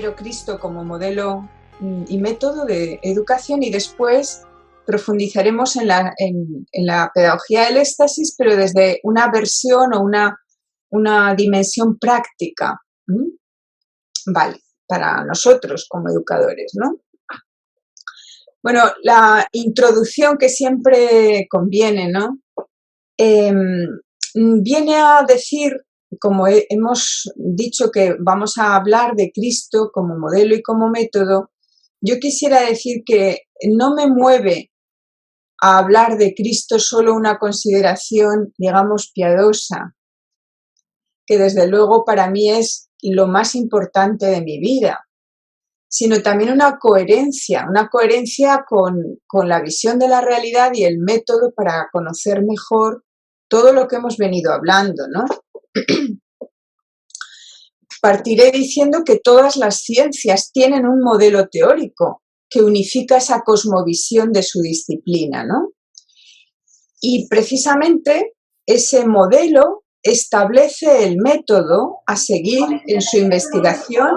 primero Cristo como modelo y método de educación, y después profundizaremos en la pedagogía del éxtasis, pero desde una versión o una dimensión práctica, vale, para nosotros como educadores, ¿no? Bueno, la introducción que siempre conviene, ¿no? Viene a decir, como hemos dicho que vamos a hablar de Cristo como modelo y como método, yo quisiera decir que no me mueve a hablar de Cristo solo una consideración, digamos, piadosa, que desde luego para mí es lo más importante de mi vida, sino también una coherencia con la visión de la realidad y el método para conocer mejor todo lo que hemos venido hablando, ¿no? Partiré diciendo que todas las ciencias tienen un modelo teórico que unifica esa cosmovisión de su disciplina, ¿no? Y precisamente ese modelo establece el método a seguir en su investigación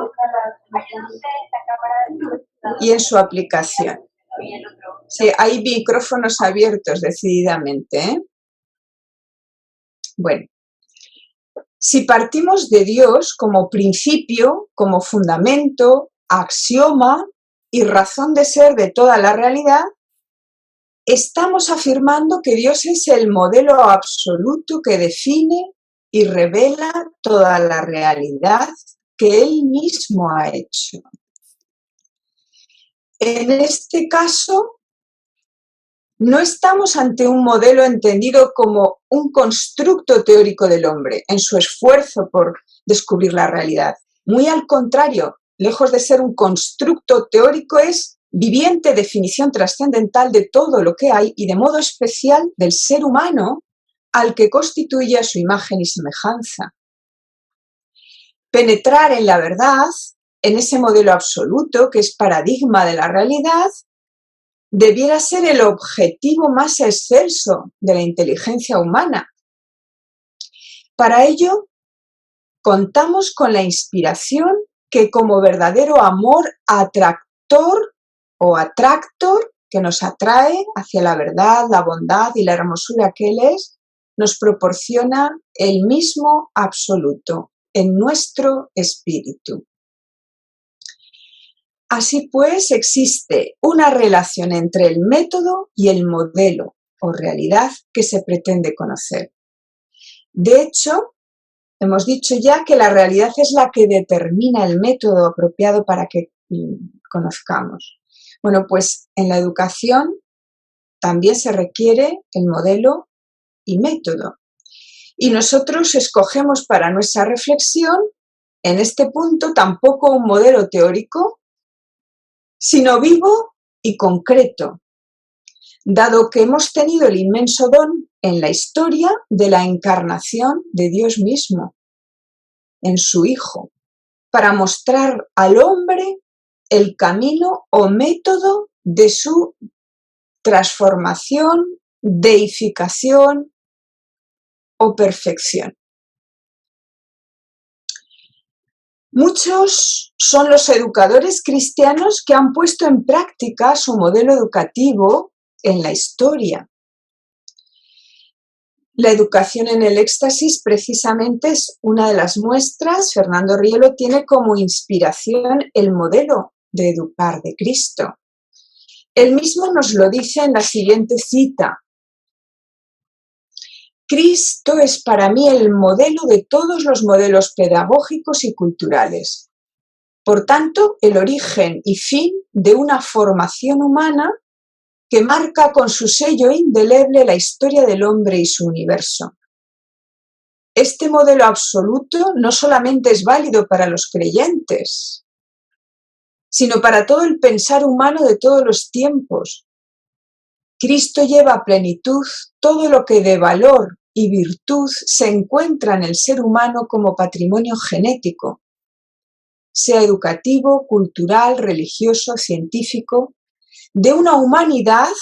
y en su aplicación. Sí, hay micrófonos abiertos decididamente, ¿eh? Bueno, si partimos de Dios como principio, como fundamento, axioma y razón de ser de toda la realidad, estamos afirmando que Dios es el modelo absoluto que define y revela toda la realidad que Él mismo ha hecho. En este caso, no estamos ante un modelo entendido como un constructo teórico del hombre en su esfuerzo por descubrir la realidad. Muy al contrario, lejos de ser un constructo teórico, es viviente definición trascendental de todo lo que hay y de modo especial del ser humano al que constituye a su imagen y semejanza. Penetrar en la verdad, en ese modelo absoluto que es paradigma de la realidad, debiera ser el objetivo más excelso de la inteligencia humana. Para ello, contamos con la inspiración que como verdadero amor atractor o atractor que nos atrae hacia la verdad, la bondad y la hermosura que Él es, nos proporciona el mismo absoluto en nuestro espíritu. Así pues, existe una relación entre el método y el modelo o realidad que se pretende conocer. De hecho, hemos dicho ya que la realidad es la que determina el método apropiado para que conozcamos. Bueno, pues en la educación también se requiere el modelo y método. Y nosotros escogemos para nuestra reflexión, en este punto, tampoco un modelo teórico, sino vivo y concreto, dado que hemos tenido el inmenso don en la historia de la encarnación de Dios mismo, en su Hijo, para mostrar al hombre el camino o método de su transformación, deificación o perfección. Muchos son los educadores cristianos que han puesto en práctica su modelo educativo en la historia. La educación en el éxtasis precisamente es una de las muestras. Fernando Rielo tiene como inspiración el modelo de educar de Cristo. Él mismo nos lo dice en la siguiente cita: Cristo es para mí el modelo de todos los modelos pedagógicos y culturales. Por tanto, el origen y fin de una formación humana que marca con su sello indeleble la historia del hombre y su universo. Este modelo absoluto no solamente es válido para los creyentes, sino para todo el pensar humano de todos los tiempos. Cristo lleva a plenitud todo lo que de valor y virtud se encuentra en el ser humano como patrimonio genético, sea educativo, cultural, religioso, científico, de una humanidad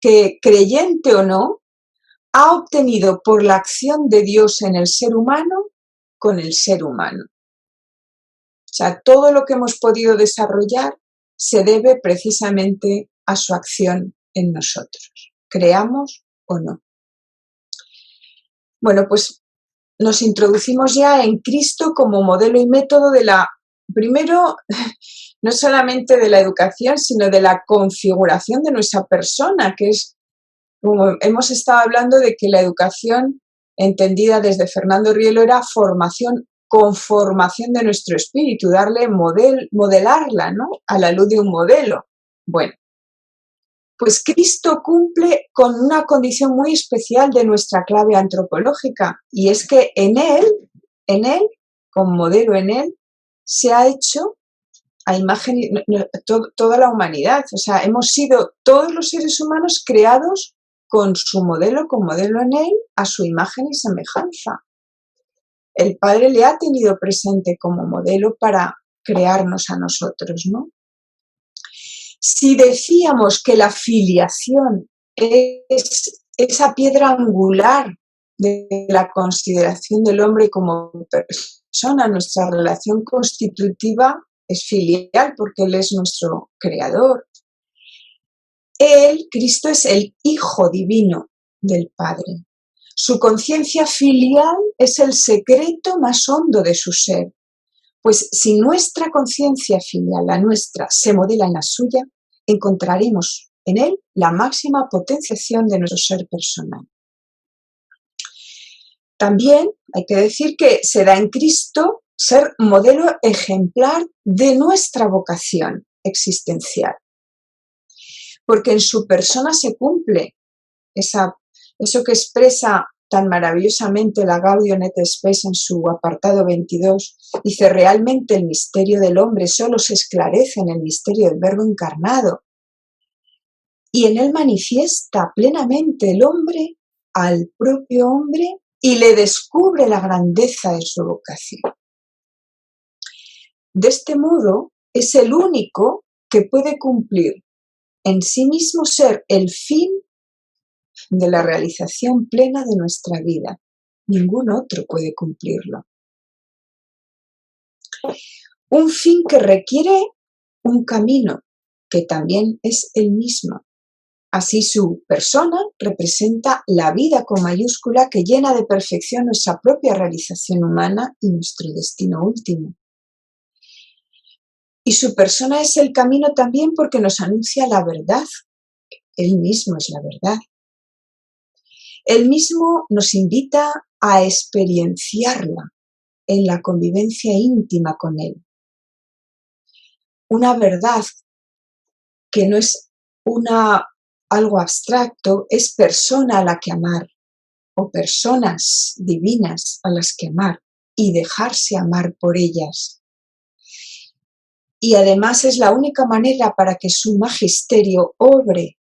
que, creyente o no, ha obtenido por la acción de Dios en el ser humano con el ser humano. sea, todo lo que hemos podido desarrollar se debe precisamente a su acción en nosotros, creamos o no. Bueno, pues nos introducimos ya en Cristo como modelo y método de primero, no solamente de la educación, sino de la configuración de nuestra persona, que es, como hemos estado hablando, de que la educación, entendida desde Fernando Rielo, era formación, conformación de nuestro espíritu, darle modelarla, ¿no?, a la luz de un modelo. Bueno, pues Cristo cumple con una condición muy especial de nuestra clave antropológica, y es que en él, con modelo en él, se ha hecho a imagen, toda la humanidad. O sea, hemos sido todos los seres humanos creados con su modelo, con modelo en él, a su imagen y semejanza. El Padre le ha tenido presente como modelo para crearnos a nosotros, ¿no? Si decíamos que la filiación es esa piedra angular de la consideración del hombre como persona, nuestra relación constitutiva es filial porque Él es nuestro creador. Él, Cristo, es el Hijo divino del Padre. Su conciencia filial es el secreto más hondo de su ser. Pues si nuestra conciencia filial, la nuestra, se modela en la suya, encontraremos en él la máxima potenciación de nuestro ser personal. También hay que decir que se da en Cristo ser modelo ejemplar de nuestra vocación existencial, porque en su persona se cumple eso que expresa tan maravillosamente la Gaudium et Spes en su apartado 22, dice: realmente el misterio del hombre solo se esclarece en el misterio del Verbo encarnado, y en él manifiesta plenamente el hombre al propio hombre y le descubre la grandeza de su vocación. De este modo, es el único que puede cumplir en sí mismo ser el fin de la realización plena de nuestra vida. Ningún otro puede cumplirlo. Un fin que requiere un camino, que también es el mismo. Así su persona representa la vida con mayúscula que llena de perfección nuestra propia realización humana y nuestro destino último. Y su persona es el camino también porque nos anuncia la verdad. Él mismo es la verdad. Él mismo nos invita a experienciarla en la convivencia íntima con Él. Una verdad que no es algo abstracto, es persona a la que amar, o personas divinas a las que amar y dejarse amar por ellas. Y además es la única manera para que su magisterio obre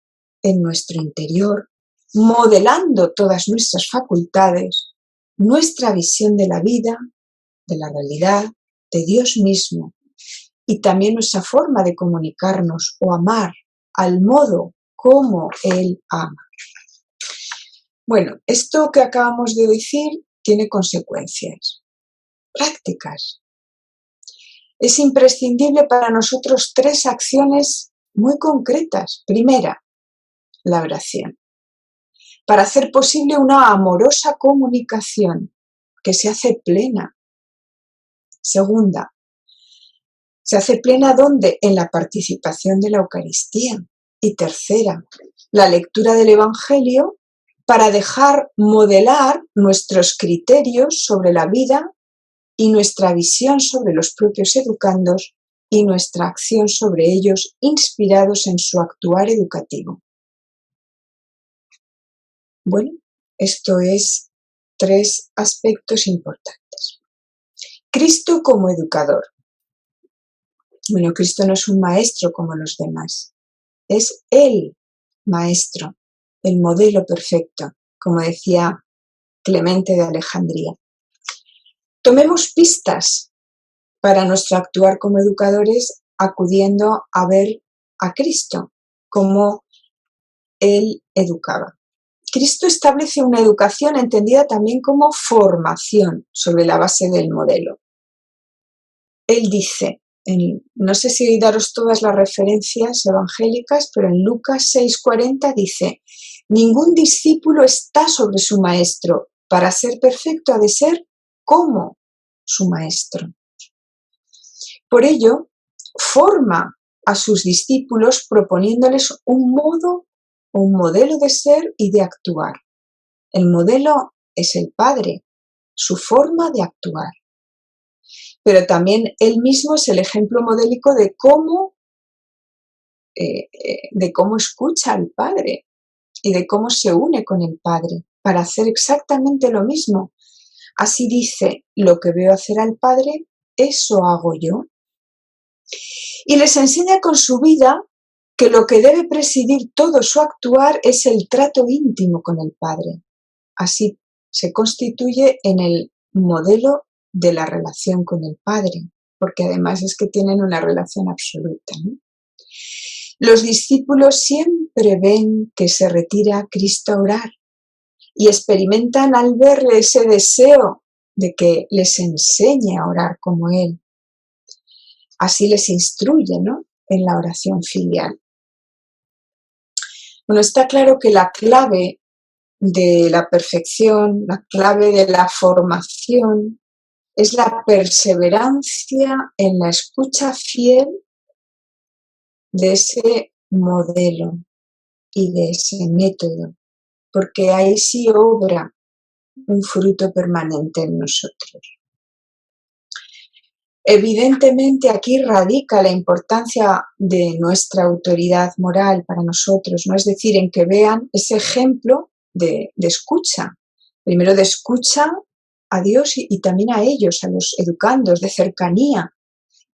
en nuestro interior, modelando todas nuestras facultades, nuestra visión de la vida, de la realidad, de Dios mismo, y también nuestra forma de comunicarnos o amar al modo como Él ama. Bueno, esto que acabamos de decir tiene consecuencias prácticas. Es imprescindible para nosotros 3 acciones muy concretas. Primera, la oración, para hacer posible una amorosa comunicación que se hace plena. Segunda, se hace plena ¿dónde? En la participación de la Eucaristía. Y tercera, la lectura del Evangelio para dejar modelar nuestros criterios sobre la vida y nuestra visión sobre los propios educandos y nuestra acción sobre ellos inspirados en su actuar educativo. Bueno, esto es 3 aspectos importantes. Cristo como educador. Bueno, Cristo no es un maestro como los demás, es el maestro, el modelo perfecto, como decía Clemente de Alejandría. Tomemos pistas para nuestro actuar como educadores acudiendo a ver a Cristo, como Él educaba. Cristo establece una educación entendida también como formación sobre la base del modelo. él dice, no sé si daros todas las referencias evangélicas, pero en Lucas 6:40 dice, ningún discípulo está sobre su maestro, para ser perfecto ha de ser como su maestro. Por ello, forma a sus discípulos proponiéndoles un modo, un modelo de ser y de actuar. El modelo es el Padre, su forma de actuar. Pero también él mismo es el ejemplo modélico de cómo escucha al Padre y de cómo se une con el Padre para hacer exactamente lo mismo. Así dice, lo que veo hacer al Padre, eso hago yo. Y les enseña con su vida que lo que debe presidir todo su actuar es el trato íntimo con el Padre. Así se constituye en el modelo de la relación con el Padre, porque además es que tienen una relación absoluta, ¿no? Los discípulos siempre ven que se retira Cristo a orar y experimentan al verle ese deseo de que les enseñe a orar como Él. Así les instruye, ¿no?, en la oración filial. Bueno, está claro que la clave de la perfección, la clave de la formación, es la perseverancia en la escucha fiel de ese modelo y de ese método, porque ahí sí obra un fruto permanente en nosotros. Evidentemente aquí radica la importancia de nuestra autoridad moral para nosotros, ¿no? Es decir, en que vean ese ejemplo de escucha, primero de escucha a Dios y también a ellos, a los educandos, de cercanía,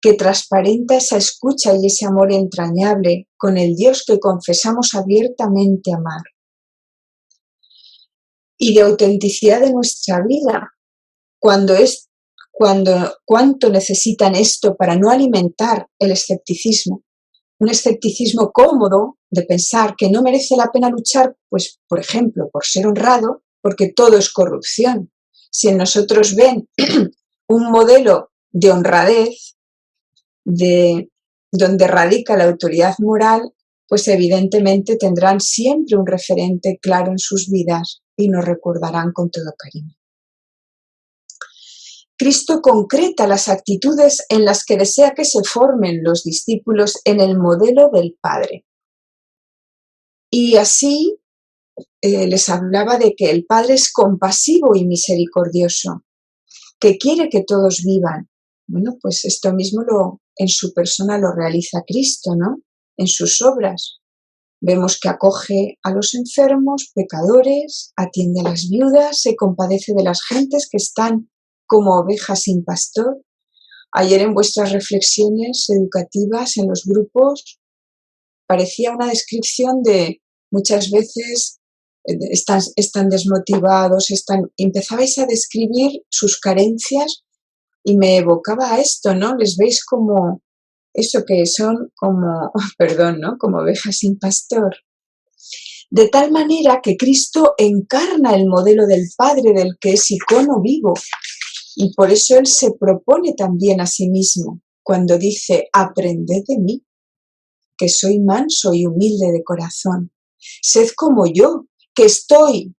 que transparenta esa escucha y ese amor entrañable con el Dios que confesamos abiertamente amar. Y de autenticidad de nuestra vida, cuánto necesitan esto para no alimentar el escepticismo. Un escepticismo cómodo de pensar que no merece la pena luchar, pues, por ejemplo, por ser honrado, porque todo es corrupción. Si en nosotros ven un modelo de honradez, donde radica la autoridad moral, pues evidentemente tendrán siempre un referente claro en sus vidas y nos recordarán con todo cariño. Cristo concreta las actitudes en las que desea que se formen los discípulos en el modelo del Padre. Y así les hablaba de que el Padre es compasivo y misericordioso, que quiere que todos vivan. Bueno, pues esto mismo en su persona lo realiza Cristo, ¿no? En sus obras. Vemos que acoge a los enfermos, pecadores, atiende a las viudas, se compadece de las gentes que están como ovejas sin pastor. Ayer en vuestras reflexiones educativas en los grupos parecía una descripción de muchas veces están desmotivados, empezabais a describir sus carencias y me evocaba a esto, ¿no? Les veis como eso que son como, perdón, ¿no?, como ovejas sin pastor. De tal manera que Cristo encarna el modelo del Padre del que es icono vivo. Y por eso Él se propone también a sí mismo, cuando dice, aprended de mí, que soy manso y humilde de corazón. Sed como yo, que estoy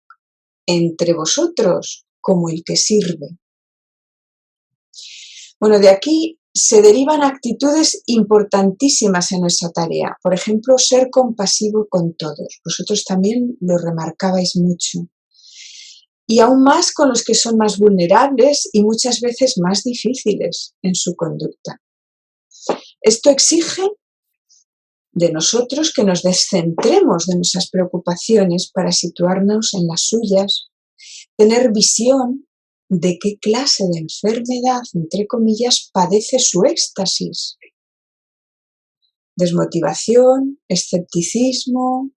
entre vosotros como el que sirve. Bueno, de aquí se derivan actitudes importantísimas en nuestra tarea. Por ejemplo, ser compasivo con todos. Vosotros también lo remarcabais mucho. Y aún más con los que son más vulnerables y muchas veces más difíciles en su conducta. Esto exige de nosotros que nos descentremos de nuestras preocupaciones para situarnos en las suyas, tener visión de qué clase de enfermedad, entre comillas, padece su éxtasis. Desmotivación, escepticismo,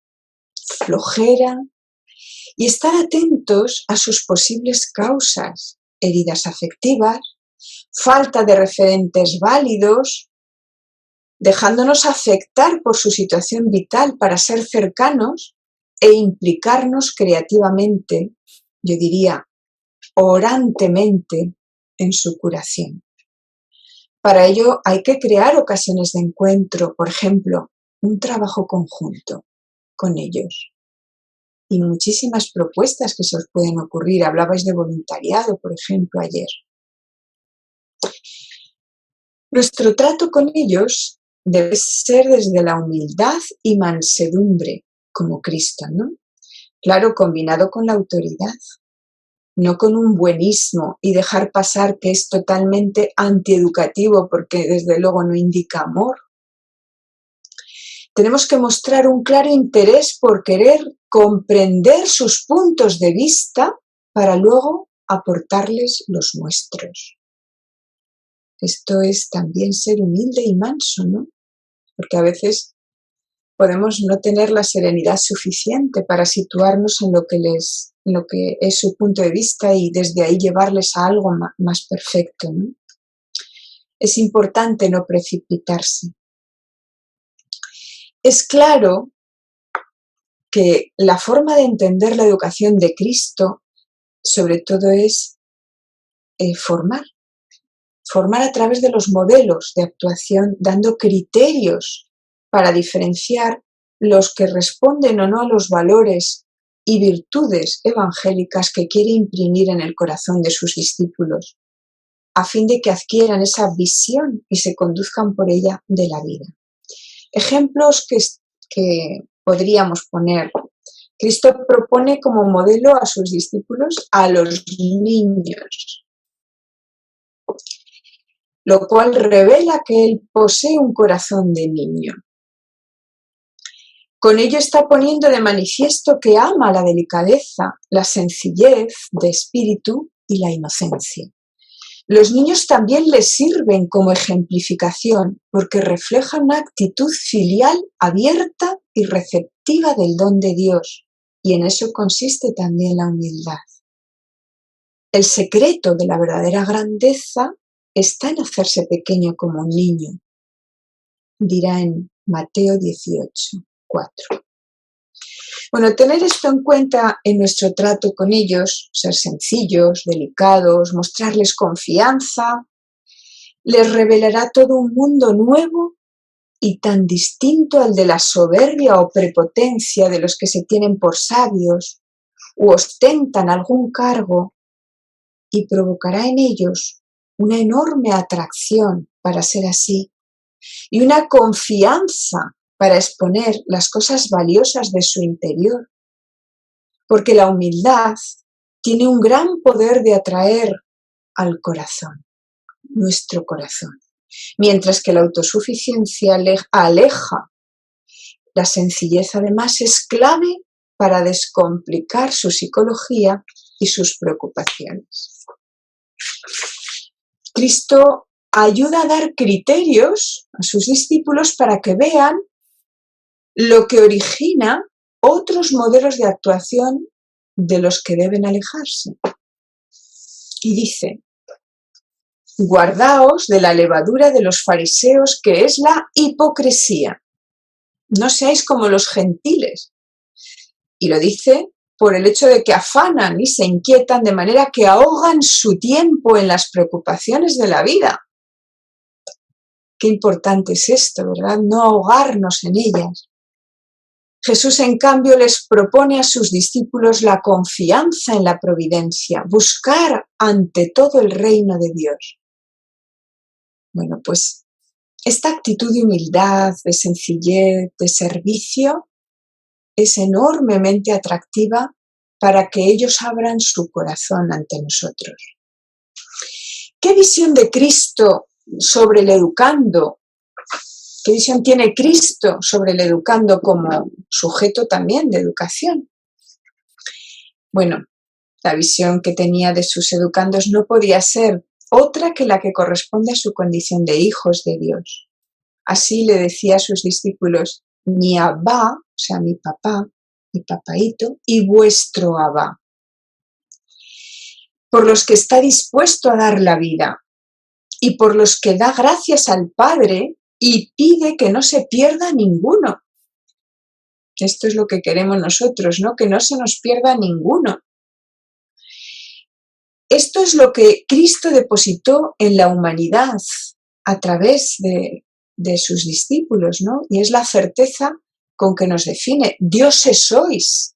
flojera, y estar atentos a sus posibles causas, heridas afectivas, falta de referentes válidos, dejándonos afectar por su situación vital para ser cercanos e implicarnos creativamente, yo diría, orantemente, en su curación. Para ello hay que crear ocasiones de encuentro, por ejemplo, un trabajo conjunto con ellos. Y muchísimas propuestas que se os pueden ocurrir. Hablabais de voluntariado, por ejemplo, ayer. Nuestro trato con ellos debe ser desde la humildad y mansedumbre, como Cristo, ¿no? Claro, combinado con la autoridad, no con un buenismo y dejar pasar que es totalmente antieducativo porque desde luego no indica amor. Tenemos que mostrar un claro interés por querer comprender sus puntos de vista para luego aportarles los nuestros. Esto es también ser humilde y manso, ¿no? Porque a veces podemos no tener la serenidad suficiente para situarnos en lo que es su punto de vista y desde ahí llevarles a algo más perfecto, ¿no? Es importante no precipitarse. Es claro que la forma de entender la educación de Cristo, sobre todo, es formar a través de los modelos de actuación, dando criterios para diferenciar los que responden o no a los valores y virtudes evangélicas que quiere imprimir en el corazón de sus discípulos, a fin de que adquieran esa visión y se conduzcan por ella de la vida. Ejemplos que podríamos poner. Cristo propone como modelo a sus discípulos a los niños, lo cual revela que él posee un corazón de niño. Con ello está poniendo de manifiesto que ama la delicadeza, la sencillez de espíritu y la inocencia. Los niños también les sirven como ejemplificación porque reflejan una actitud filial abierta y receptiva del don de Dios, y en eso consiste también la humildad. El secreto de la verdadera grandeza está en hacerse pequeño como un niño, dirá en Mateo 18, 4. Bueno, tener esto en cuenta en nuestro trato con ellos, ser sencillos, delicados, mostrarles confianza, les revelará todo un mundo nuevo y tan distinto al de la soberbia o prepotencia de los que se tienen por sabios u ostentan algún cargo, y provocará en ellos una enorme atracción para ser así y una confianza para exponer las cosas valiosas de su interior, porque la humildad tiene un gran poder de atraer al corazón, nuestro corazón, mientras que la autosuficiencia aleja. La sencillez además es clave para descomplicar su psicología y sus preocupaciones. Cristo ayuda a dar criterios a sus discípulos para que vean lo que origina otros modelos de actuación de los que deben alejarse. Y dice: guardaos de la levadura de los fariseos, que es la hipocresía. No seáis como los gentiles. Y lo dice por el hecho de que afanan y se inquietan de manera que ahogan su tiempo en las preocupaciones de la vida. Qué importante es esto, ¿verdad? No ahogarnos en ellas. Jesús, en cambio, les propone a sus discípulos la confianza en la providencia, buscar ante todo el reino de Dios. Bueno, pues esta actitud de humildad, de sencillez, de servicio, es enormemente atractiva para que ellos abran su corazón ante nosotros. ¿Qué visión de Cristo sobre el educando? ¿Qué visión tiene Cristo sobre el educando como sujeto también de educación? Bueno, la visión que tenía de sus educandos no podía ser otra que la que corresponde a su condición de hijos de Dios. Así le decía a sus discípulos: mi Abba, o sea, mi papá, mi papaíto, y vuestro Abba, por los que está dispuesto a dar la vida y por los que da gracias al Padre y pide que no se pierda ninguno. Esto es lo que queremos nosotros, ¿no? Que no se nos pierda ninguno. Esto es lo que Cristo depositó en la humanidad a través de sus discípulos, ¿no? Y es la certeza con que nos define. Dioses sois,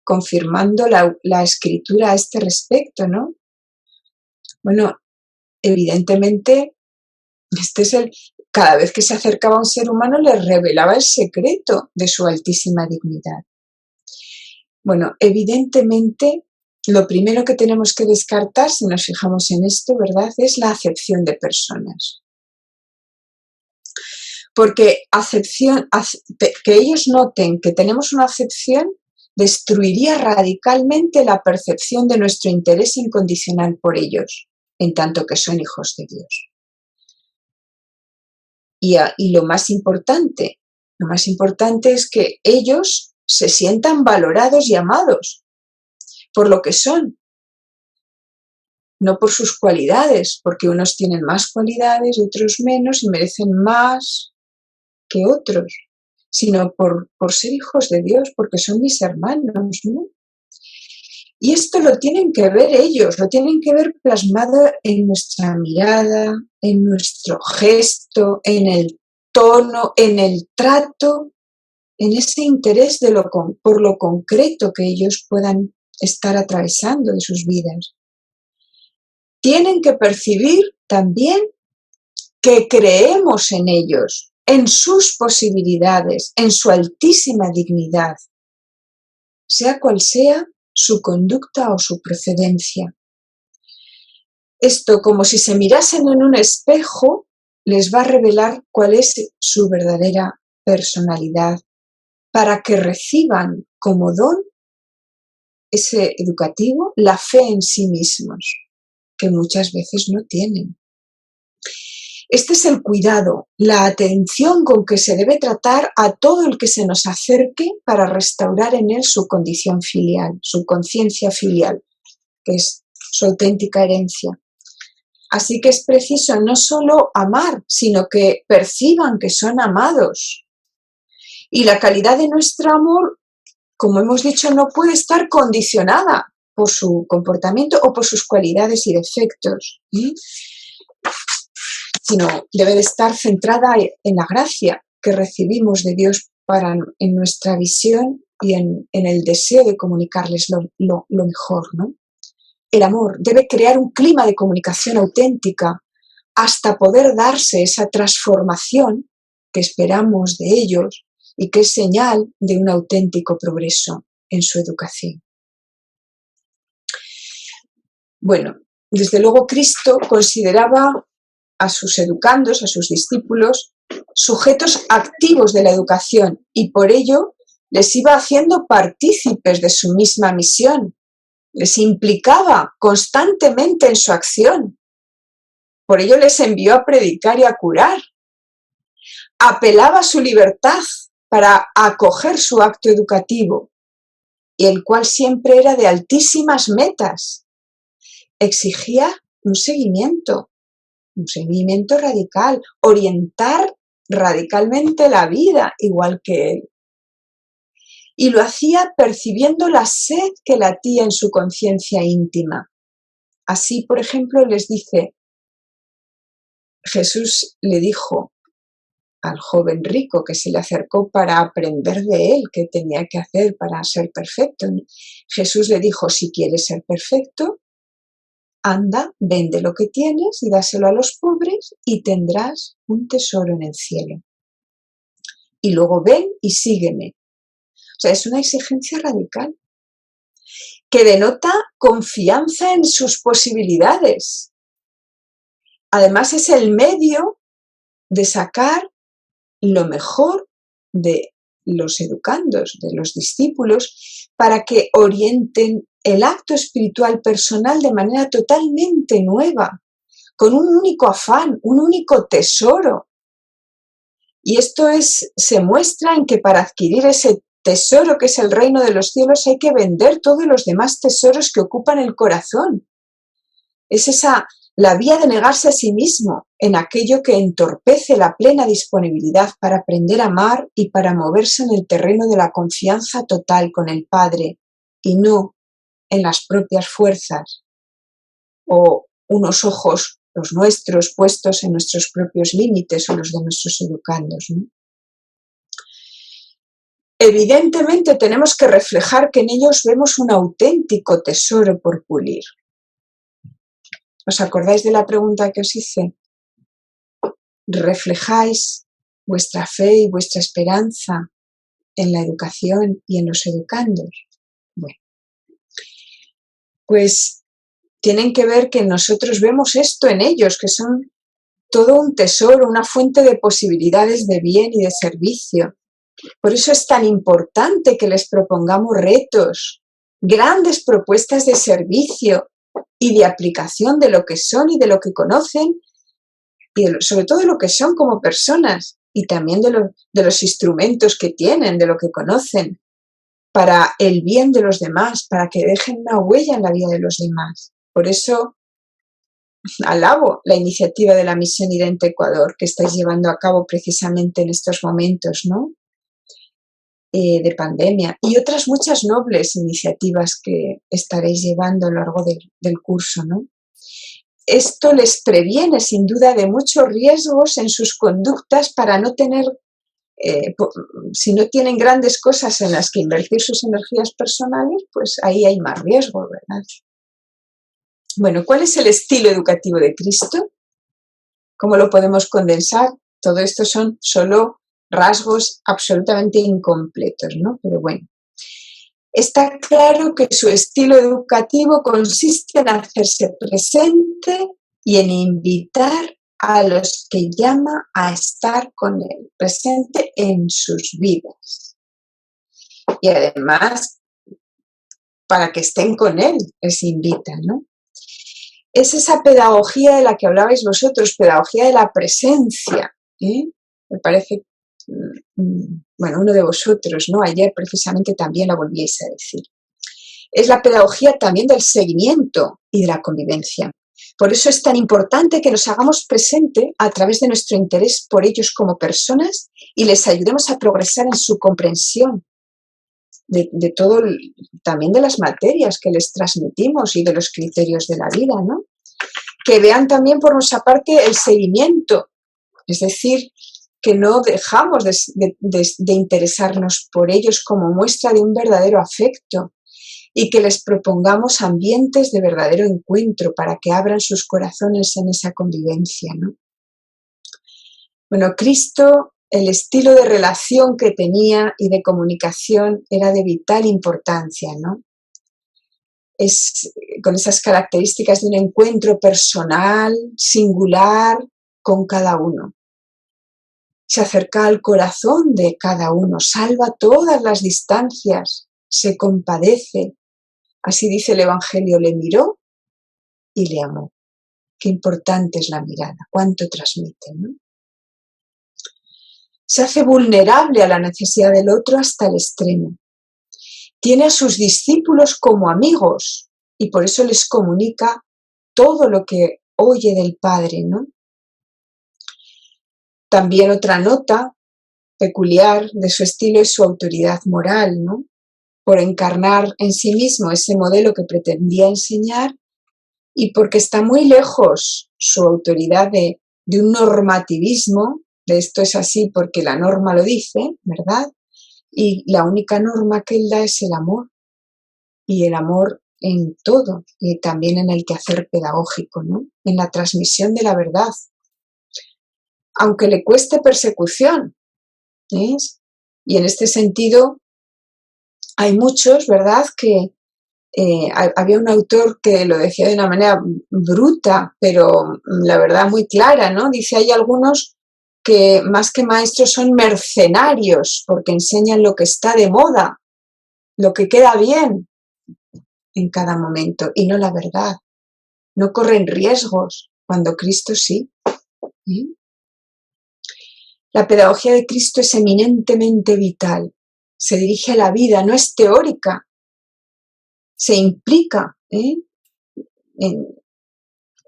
confirmando la escritura a este respecto, ¿no? Bueno, evidentemente, cada vez que se acercaba a un ser humano le revelaba el secreto de su altísima dignidad. Bueno, evidentemente, lo primero que tenemos que descartar, si nos fijamos en esto, ¿verdad?, es la acepción de personas. Porque que ellos noten que tenemos una acepción destruiría radicalmente la percepción de nuestro interés incondicional por ellos, en tanto que son hijos de Dios. Y lo más importante es que ellos se sientan valorados y amados por lo que son, no por sus cualidades, porque unos tienen más cualidades y otros menos y merecen más que otros, sino por ser hijos de Dios, porque son mis hermanos, ¿no? Y esto lo tienen que ver ellos, lo tienen que ver plasmado en nuestra mirada, en nuestro gesto, en el tono, en el trato, en ese interés por lo concreto que ellos puedan estar atravesando de sus vidas. Tienen que percibir también que creemos en ellos, en sus posibilidades, en su altísima dignidad, sea cual sea su conducta o su procedencia. Esto, como si se mirasen en un espejo, les va a revelar cuál es su verdadera personalidad, para que reciban como don ese educativo la fe en sí mismos, que muchas veces no tienen. Este es el cuidado, la atención con que se debe tratar a todo el que se nos acerque para restaurar en él su condición filial, su conciencia filial, que es su auténtica herencia. Así que es preciso no solo amar, sino que perciban que son amados. Y la calidad de nuestro amor, como hemos dicho, no puede estar condicionada por su comportamiento o por sus cualidades y defectos, sino debe de estar centrada en la gracia que recibimos de Dios en nuestra visión y en el deseo de comunicarles lo mejor, ¿no? El amor debe crear un clima de comunicación auténtica hasta poder darse esa transformación que esperamos de ellos y que es señal de un auténtico progreso en su educación. Bueno, desde luego Cristo consideraba a sus educandos, a sus discípulos, sujetos activos de la educación y por ello les iba haciendo partícipes de su misma misión, les implicaba constantemente en su acción. Por ello les envió a predicar y a curar. Apelaba a su libertad para acoger su acto educativo, y el cual siempre era de altísimas metas. Exigía un seguimiento radical, orientar radicalmente la vida, igual que él. Y lo hacía percibiendo la sed que latía en su conciencia íntima. Así, por ejemplo, les dice, Jesús le dijo al joven rico que se le acercó para aprender de él qué tenía que hacer para ser perfecto. Jesús le dijo, si quieres ser perfecto, anda, vende lo que tienes y dáselo a los pobres y tendrás un tesoro en el cielo. Y luego ven y sígueme. O sea, es una exigencia radical que denota confianza en sus posibilidades. Además, es el medio de sacar lo mejor de los educandos, de los discípulos, para que orienten el acto espiritual personal de manera totalmente nueva, con un único afán, un único tesoro. Y esto se muestra en que para adquirir ese tesoro que es el reino de los cielos hay que vender todos los demás tesoros que ocupan el corazón. Es la vía de negarse a sí mismo en aquello que entorpece la plena disponibilidad para aprender a amar y para moverse en el terreno de la confianza total con el Padre y no en las propias fuerzas o unos ojos los nuestros puestos en nuestros propios límites o los de nuestros educandos, ¿no? Evidentemente tenemos que reflejar que en ellos vemos un auténtico tesoro por pulir. ¿Os acordáis de la pregunta que os hice? ¿Reflejáis vuestra fe y vuestra esperanza en la educación y en los educandos? Bueno, pues tienen que ver que nosotros vemos esto en ellos, que son todo un tesoro, una fuente de posibilidades de bien y de servicio. Por eso es tan importante que les propongamos retos, grandes propuestas de servicio y de aplicación de lo que son y de lo que conocen, y sobre todo de lo que son como personas, y también de los instrumentos que tienen, de lo que conocen, para el bien de los demás, para que dejen una huella en la vida de los demás. Por eso alabo la iniciativa de la Misión Idente Ecuador que estáis llevando a cabo precisamente en estos momentos, ¿no? De pandemia, y otras muchas nobles iniciativas que estaréis llevando a lo largo del curso, ¿no? Esto les previene sin duda de muchos riesgos en sus conductas para no tener, si no tienen grandes cosas en las que invertir sus energías personales, pues ahí hay más riesgo, ¿verdad? Bueno, ¿cuál es el estilo educativo de Cristo? ¿Cómo lo podemos condensar? Todo esto son solo rasgos absolutamente incompletos, ¿no? Pero bueno, está claro que su estilo educativo consiste en hacerse presente y en invitar a los que llama a estar con él, presente en sus vidas. Y además, para que estén con él, les invita, ¿no? Es esa pedagogía de la que hablabais vosotros, pedagogía de la presencia, ¿eh? Me parece, bueno, uno de vosotros, ¿no? Ayer precisamente también la volvíais a decir. Es la pedagogía también del seguimiento y de la convivencia. Por eso es tan importante que nos hagamos presente a través de nuestro interés por ellos como personas y les ayudemos a progresar en su comprensión de todo, también de las materias que les transmitimos y de los criterios de la vida, ¿no? Que vean también por nuestra parte el seguimiento, es decir, que no dejamos de interesarnos por ellos como muestra de un verdadero afecto y que les propongamos ambientes de verdadero encuentro para que abran sus corazones en esa convivencia, ¿no? Bueno, Cristo, el estilo de relación que tenía y de comunicación era de vital importancia, ¿no? Es con esas características de un encuentro personal, singular, con cada uno. Se acerca al corazón de cada uno, salva todas las distancias, se compadece. Así dice el Evangelio, le miró y le amó. Qué importante es la mirada, cuánto transmite, ¿no? Se hace vulnerable a la necesidad del otro hasta el extremo. Tiene a sus discípulos como amigos y por eso les comunica todo lo que oye del Padre, ¿no? También otra nota peculiar de su estilo es su autoridad moral, ¿no? Por encarnar en sí mismo ese modelo que pretendía enseñar y porque está muy lejos su autoridad de un normativismo, de esto es así porque la norma lo dice, ¿verdad? Y la única norma que él da es el amor, y el amor en todo, y también en el quehacer pedagógico, ¿no? En la transmisión de la verdad, aunque le cueste persecución, ¿ves? Y en este sentido hay muchos, ¿verdad?, que había un autor que lo decía de una manera bruta, pero la verdad muy clara, ¿no? Dice, hay algunos que más que maestros son mercenarios porque enseñan lo que está de moda, lo que queda bien en cada momento y no la verdad. No corren riesgos cuando Cristo sí. ¿Eh? La pedagogía de Cristo es eminentemente vital. Se dirige a la vida, no es teórica. Se implica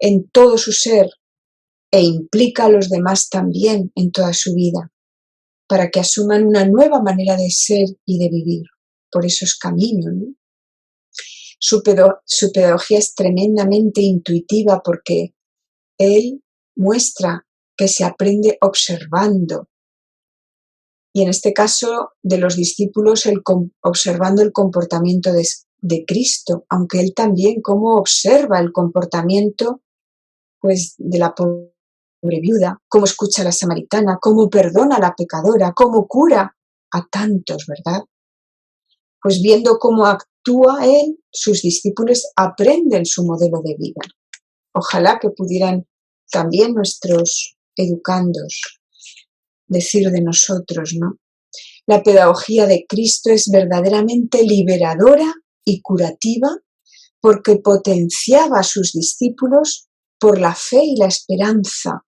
en todo su ser e implica a los demás también en toda su vida para que asuman una nueva manera de ser y de vivir por esos caminos, ¿no? Su pedagogía es tremendamente intuitiva porque él muestra que se aprende observando. Y en este caso de los discípulos, observando el comportamiento de Cristo, aunque él también cómo observa el comportamiento pues, de la pobre viuda, cómo escucha a la samaritana, cómo perdona a la pecadora, cómo cura a tantos, ¿verdad? Pues viendo cómo actúa él, sus discípulos aprenden su modelo de vida. Ojalá que pudieran también nuestros educandos decir de nosotros, ¿no? La pedagogía de Cristo es verdaderamente liberadora y curativa porque potenciaba a sus discípulos por la fe y la esperanza,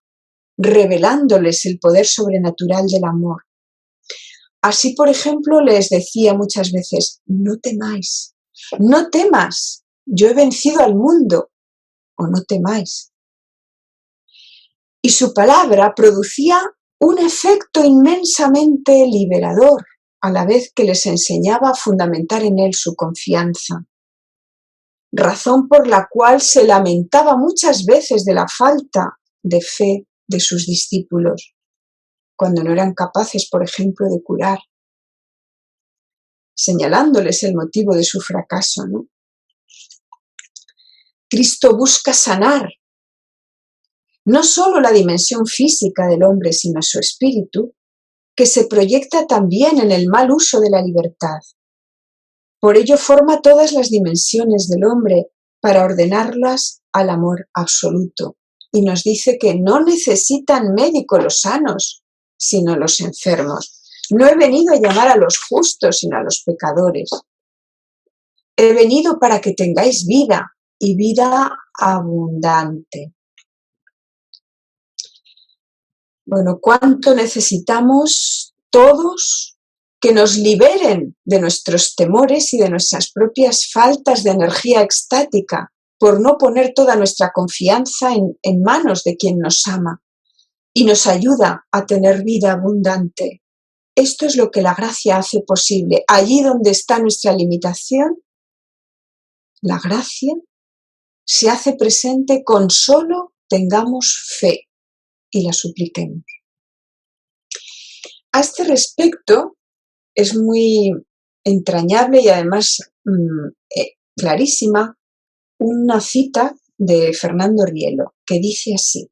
revelándoles el poder sobrenatural del amor. Así, por ejemplo, les decía muchas veces, no temáis, no temas, yo he vencido al mundo, o no temáis. Y su palabra producía un efecto inmensamente liberador, a la vez que les enseñaba a fundamentar en él su confianza, razón por la cual se lamentaba muchas veces de la falta de fe de sus discípulos, cuando no eran capaces, por ejemplo, de curar, señalándoles el motivo de su fracaso, ¿no? Cristo busca sanar no solo la dimensión física del hombre, sino su espíritu, que se proyecta también en el mal uso de la libertad. Por ello forma todas las dimensiones del hombre para ordenarlas al amor absoluto. Y nos dice que no necesitan médico los sanos, sino los enfermos. No he venido a llamar a los justos, sino a los pecadores. He venido para que tengáis vida, y vida abundante. Bueno, ¿cuánto necesitamos todos que nos liberen de nuestros temores y de nuestras propias faltas de energía extática por no poner toda nuestra confianza en manos de quien nos ama y nos ayuda a tener vida abundante? Esto es lo que la gracia hace posible. Allí donde está nuestra limitación, la gracia se hace presente con solo tengamos fe y la supliquemos. A este respecto es muy entrañable y además clarísima una cita de Fernando Rielo que dice así: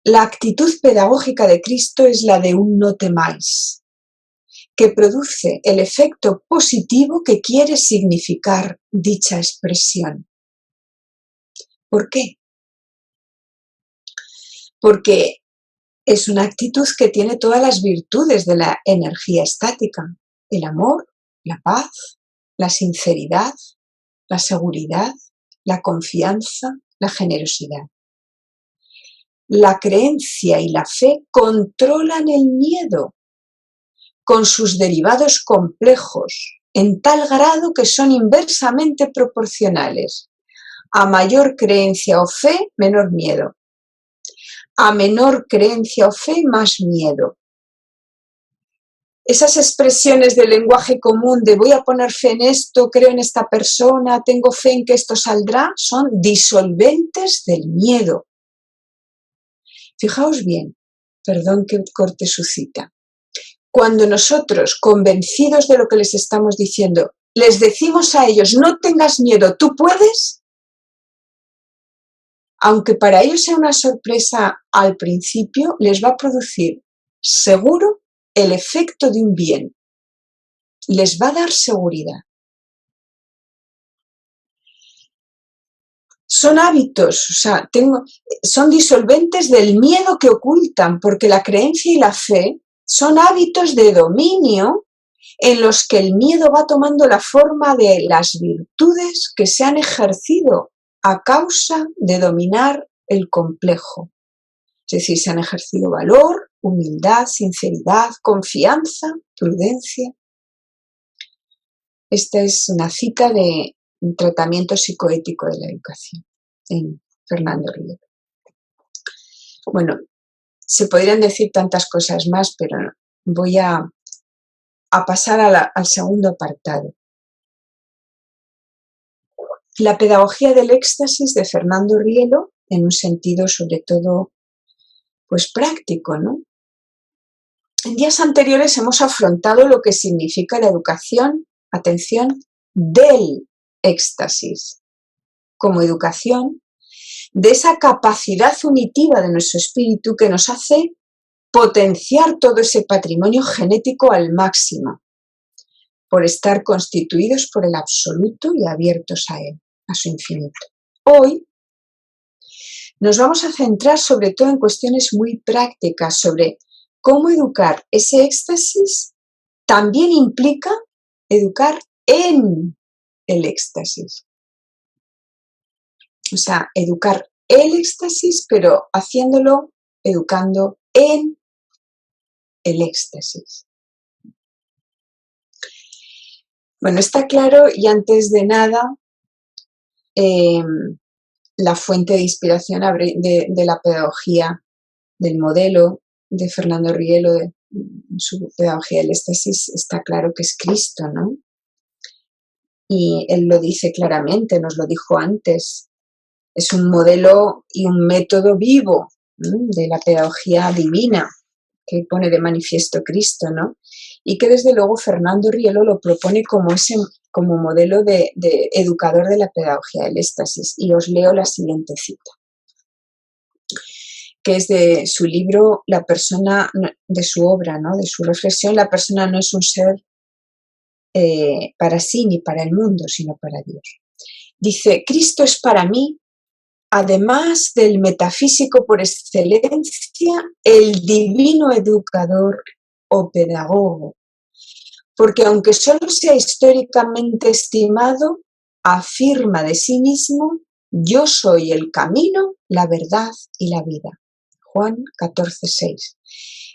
la actitud pedagógica de Cristo es la de un no temáis, que produce el efecto positivo que quiere significar dicha expresión. ¿Por qué? Porque es una actitud que tiene todas las virtudes de la energía estática: el amor, la paz, la sinceridad, la seguridad, la confianza, la generosidad. La creencia y la fe controlan el miedo con sus derivados complejos, en tal grado que son inversamente proporcionales. A mayor creencia o fe, menor miedo. A menor creencia o fe, más miedo. Esas expresiones del lenguaje común de voy a poner fe en esto, creo en esta persona, tengo fe en que esto saldrá, son disolventes del miedo. Fijaos bien, perdón que corte su cita. Cuando nosotros, convencidos de lo que les estamos diciendo, les decimos a ellos, no tengas miedo, tú puedes, aunque para ellos sea una sorpresa al principio, les va a producir seguro el efecto de un bien. Les va a dar seguridad. Son hábitos, o sea, son disolventes del miedo que ocultan, porque la creencia y la fe son hábitos de dominio en los que el miedo va tomando la forma de las virtudes que se han ejercido a causa de dominar el complejo. Es decir, se han ejercido valor, humildad, sinceridad, confianza, prudencia. Esta es una cita de un tratamiento psicoético de la educación en Fernando Rielo. Bueno, se podrían decir tantas cosas más, pero voy a pasar al segundo apartado. La pedagogía del éxtasis de Fernando Rielo en un sentido sobre todo pues práctico, ¿no? En días anteriores hemos afrontado lo que significa la educación, atención, del éxtasis, como educación de esa capacidad unitiva de nuestro espíritu que nos hace potenciar todo ese patrimonio genético al máximo, por estar constituidos por el absoluto y abiertos a él, a su infinito. Hoy nos vamos a centrar sobre todo en cuestiones muy prácticas sobre cómo educar ese éxtasis. También implica educar en el éxtasis. O sea, educar el éxtasis, pero haciéndolo, educando en el éxtasis. Bueno, está claro, y antes de nada, la fuente de inspiración de la pedagogía, del modelo de Fernando Rielo, de su pedagogía del éxtasis, está claro que es Cristo, ¿no? Y él lo dice claramente, nos lo dijo antes. Es un modelo y un método vivo, ¿no?, de la pedagogía divina que pone de manifiesto Cristo, ¿no? Y que desde luego Fernando Rielo lo propone como modelo de educador de la pedagogía del éxtasis. Y os leo la siguiente cita, que es de su libro, La persona, de su obra, ¿no?, de su reflexión, La persona no es un ser para sí ni para el mundo, sino para Dios. Dice, Cristo es para mí, además del metafísico por excelencia, el divino educador o pedagogo, porque aunque solo sea históricamente estimado, afirma de sí mismo, yo soy el camino, la verdad y la vida. Juan 14:6.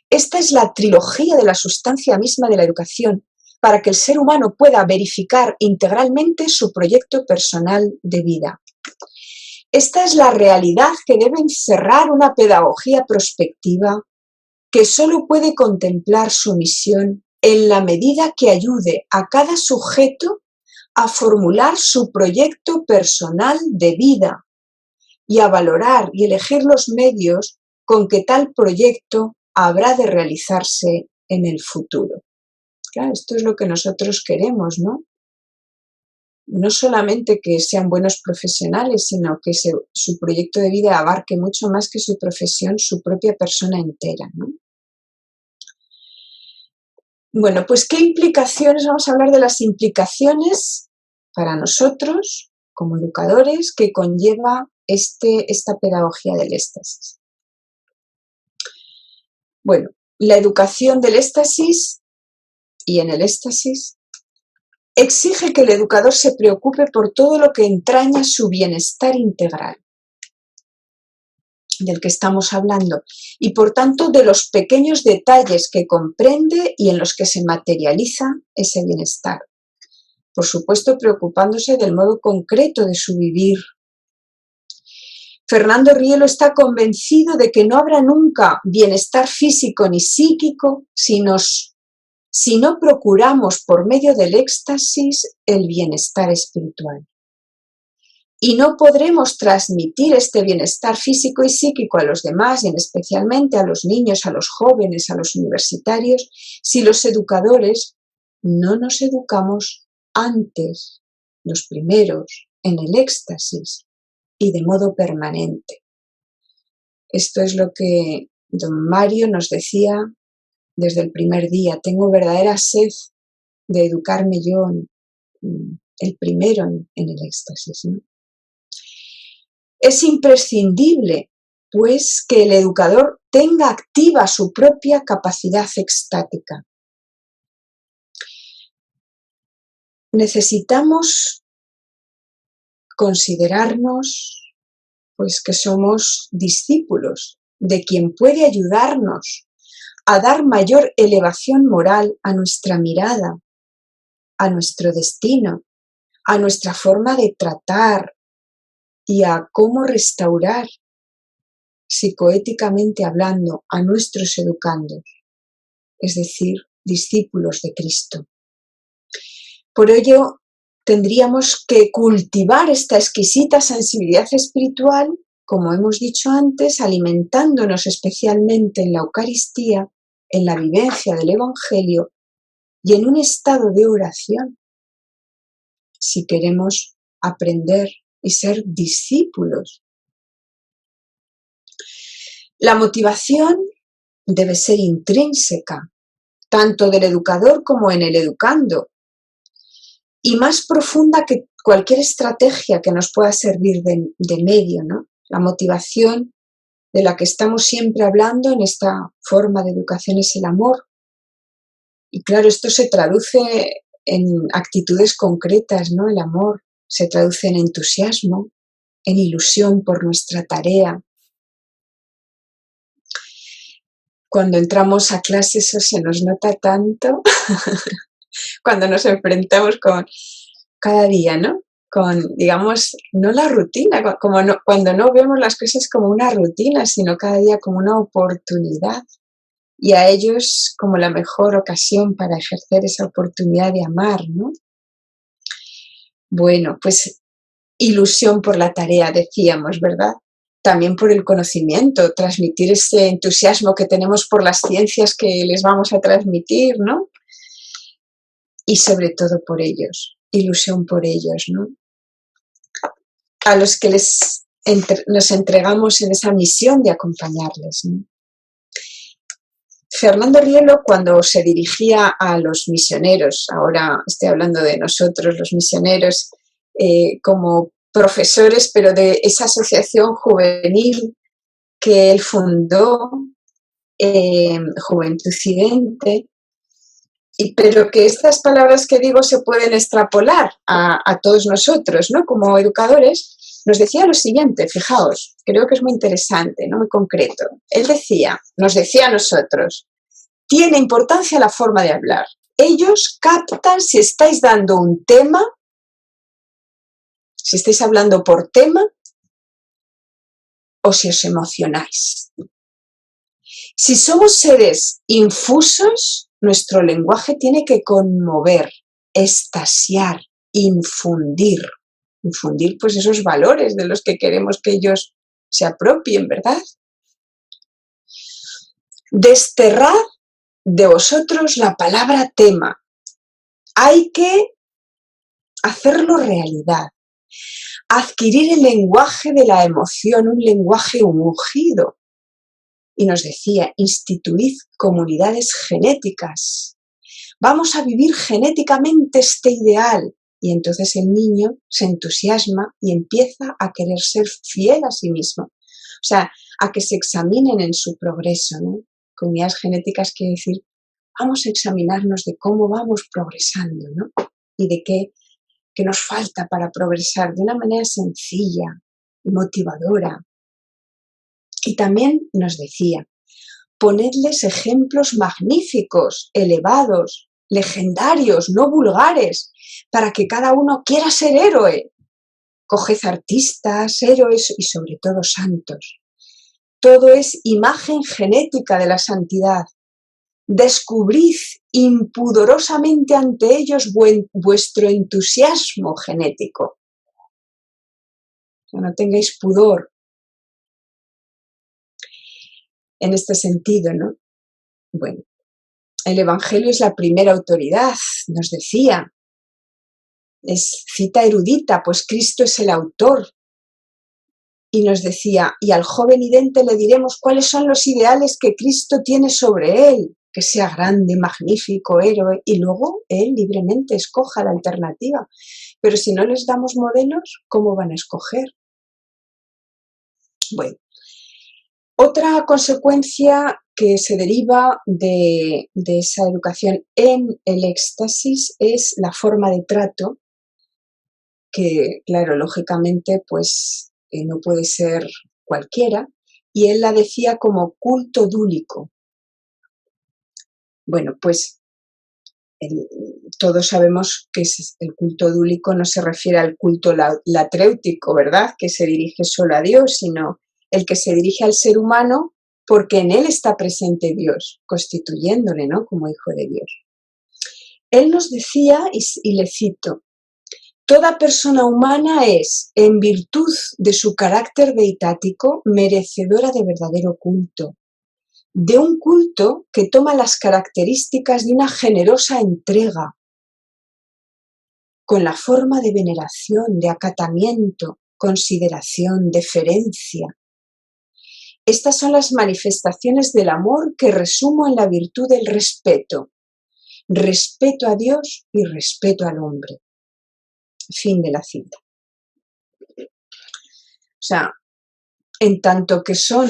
Esta es la trilogía de la sustancia misma de la educación, para que el ser humano pueda verificar integralmente su proyecto personal de vida. Esta es la realidad que debe encerrar una pedagogía prospectiva que solo puede contemplar su misión en la medida que ayude a cada sujeto a formular su proyecto personal de vida y a valorar y elegir los medios con que tal proyecto habrá de realizarse en el futuro. Claro, esto es lo que nosotros queremos, ¿no? No solamente que sean buenos profesionales, sino que su proyecto de vida abarque mucho más que su profesión, su propia persona entera, ¿no? Bueno, pues ¿qué implicaciones? Vamos a hablar de las implicaciones para nosotros, como educadores, que conlleva esta pedagogía del éxtasis. Bueno, la educación del éxtasis y en el éxtasis exige que el educador se preocupe por todo lo que entraña su bienestar integral, del que estamos hablando, y por tanto de los pequeños detalles que comprende y en los que se materializa ese bienestar. Por supuesto, preocupándose del modo concreto de su vivir. Fernando Rielo está convencido de que no habrá nunca bienestar físico ni psíquico si no procuramos por medio del éxtasis el bienestar espiritual. Y no podremos transmitir este bienestar físico y psíquico a los demás, y especialmente a los niños, a los jóvenes, a los universitarios, si los educadores no nos educamos antes, los primeros, en el éxtasis y de modo permanente. Esto es lo que don Mario nos decía desde el primer día. Tengo verdadera sed de educarme yo, el primero, en el éxtasis, ¿no? Es imprescindible, pues, que el educador tenga activa su propia capacidad extática. Necesitamos considerarnos, pues, que somos discípulos de quien puede ayudarnos a dar mayor elevación moral a nuestra mirada, a nuestro destino, a nuestra forma de tratar y a cómo restaurar, psicoéticamente hablando, a nuestros educandos, es decir, discípulos de Cristo. Por ello, tendríamos que cultivar esta exquisita sensibilidad espiritual como hemos dicho antes, alimentándonos especialmente en la Eucaristía, en la vivencia del Evangelio y en un estado de oración, si queremos aprender y ser discípulos. La motivación debe ser intrínseca, tanto del educador como en el educando, y más profunda que cualquier estrategia que nos pueda servir de medio, ¿no? La motivación de la que estamos siempre hablando en esta forma de educación es el amor. Y claro, esto se traduce en actitudes concretas, ¿no? El amor se traduce en entusiasmo, en ilusión por nuestra tarea. Cuando entramos a clase eso se nos nota tanto, cuando nos enfrentamos con cada día, ¿no? Con, digamos, no la rutina, como no, cuando no vemos las cosas como una rutina, sino cada día como una oportunidad. Y a ellos como la mejor ocasión para ejercer esa oportunidad de amar, ¿no? Bueno, pues ilusión por la tarea, decíamos, ¿verdad? También por el conocimiento, transmitir ese entusiasmo que tenemos por las ciencias que les vamos a transmitir, ¿no? Y sobre todo por ellos, ilusión por ellos, ¿no? A los que nos entregamos en esa misión de acompañarles, ¿no? Fernando Rielo, cuando se dirigía a los misioneros, ahora estoy hablando de nosotros, los misioneros, como profesores, pero de esa asociación juvenil que él fundó, Juventucidente, pero que estas palabras que digo se pueden extrapolar a todos nosotros, ¿no? Como educadores, nos decía lo siguiente, fijaos, creo que es muy interesante, ¿no? Muy concreto. Él nos decía a nosotros, tiene importancia la forma de hablar. Ellos captan si estáis dando un tema, si estáis hablando por tema o si os emocionáis. Si somos seres infusos, nuestro lenguaje tiene que conmover, extasiar, infundir. Infundir pues esos valores de los que queremos que ellos se apropien, ¿verdad? Desterrad de vosotros la palabra tema. Hay que hacerlo realidad. Adquirir el lenguaje de la emoción, un lenguaje ungido. Y nos decía, instituid comunidades genéticas. Vamos a vivir genéticamente este ideal. Y entonces el niño se entusiasma y empieza a querer ser fiel a sí mismo. O sea, a que se examinen en su progreso, ¿no? Comunidades genéticas quiere decir, vamos a examinarnos de cómo vamos progresando, ¿no? Y de qué nos falta para progresar de una manera sencilla y motivadora. Y también nos decía, ponedles ejemplos magníficos, elevados, legendarios, no vulgares, para que cada uno quiera ser héroe. Coged artistas, héroes y sobre todo santos. Todo es imagen genética de la santidad. Descubrid impudorosamente ante ellos vuestro entusiasmo genético. No tengáis pudor en este sentido, ¿no? Bueno, el Evangelio es la primera autoridad, nos decía. Es cita erudita, pues Cristo es el autor. Y nos decía, y al joven idente le diremos cuáles son los ideales que Cristo tiene sobre él, que sea grande, magnífico, héroe, y luego él libremente escoja la alternativa. Pero si no les damos modelos, ¿cómo van a escoger? Bueno, otra consecuencia que se deriva de esa educación en el éxtasis es la forma de trato, que, claro, lógicamente, pues no puede ser cualquiera, y él la decía como culto dúlico. Bueno, pues todos sabemos que el culto dúlico no se refiere al culto latréutico, ¿verdad? Que se dirige solo a Dios, sino el que se dirige al ser humano porque en él está presente Dios, constituyéndole, ¿no? Como hijo de Dios. Él nos decía, y le cito, Toda persona humana es, en virtud de su carácter deitático, merecedora de verdadero culto, de un culto que toma las características de una generosa entrega, con la forma de veneración, de acatamiento, consideración, deferencia. Estas son las manifestaciones del amor que resumo en la virtud del respeto. Respeto a Dios y respeto al hombre. Fin de la cita. O sea, en tanto que son